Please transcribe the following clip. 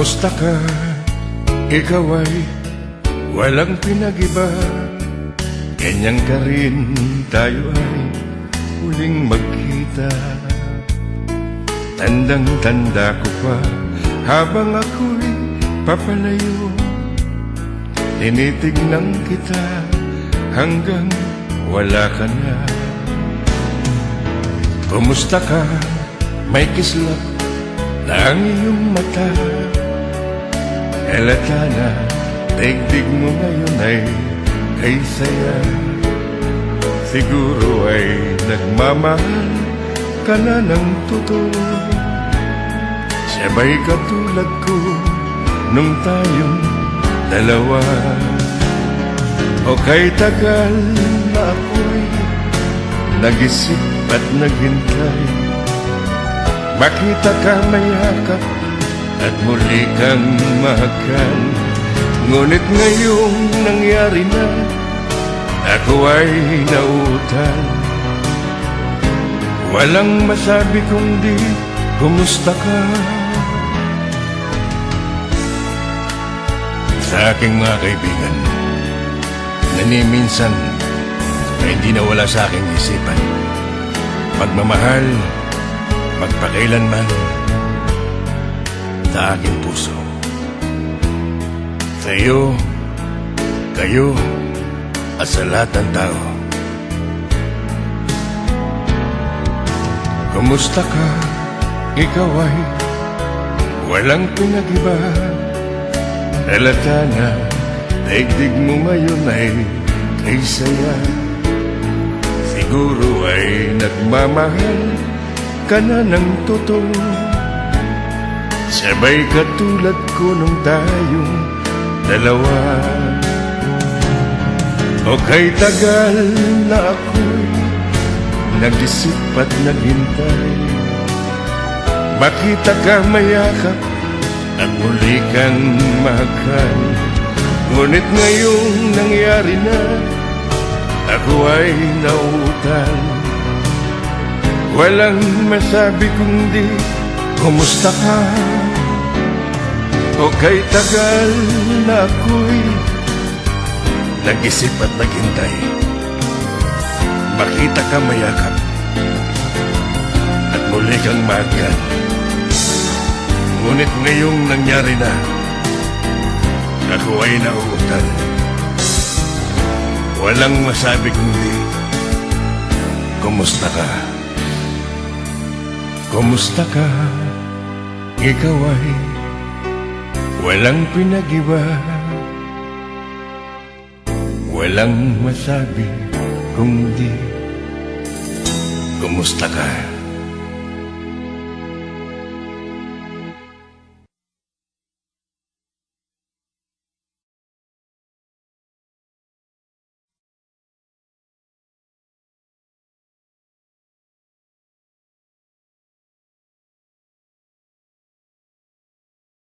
Kumusta ka? Ikaw ay walang pinag-iba. Ganyan ka rin, tayo ay huling magkita. Tandang-tanda ko pa, habang ako'y papalayo, tinitignan kita hanggang wala ka na. Kumusta ka? May kislap na ang iyong mata. Halata na, daigdig mo ngayon ay kay saya. Siguro ay nagmamahal ka na ng totoo. Sabay katulad ko nung tayong dalawa. O kay tagal na ako'y nag-isip at naghintay, makita ka mayakap at muli kang mahakal. Ngunit ngayong nangyari na, ako ay nauutal. Walang masabi kundi kumusta ka. Sa aking mga kaibigan, na ni minsan ay hindi nawala sa aking isipan, pagmamahal, magpakailanman sa aking puso. Sa iyo, kayo, at sa lahat ng tao. Kumusta ka? Ikaw ay walang pinag-iba. Halata na, daigdig mo ngayon ay kay saya. Siguro ay nagmamahal ka na ng totoo. Sabay katulad ko nung tayong dalawa. O kay tagal na ako'y nag-isip at naghintay, makita ka mayakap at muli kang mahakal. Ngunit ngayong nangyari na, ako ay nauutal. Walang masabi kundi kumusta ka? O kay tagal na ako'y nag-isip at naghintay, makita ka mayakap at muli kang mahakal. Ngunit ngayong nangyari na, ako ay nauutal. Walang masabi kundi kumusta ka? Kumusta ka? Ikaw ay walang pinag-iba. Walang masabi kundi kumusta ka?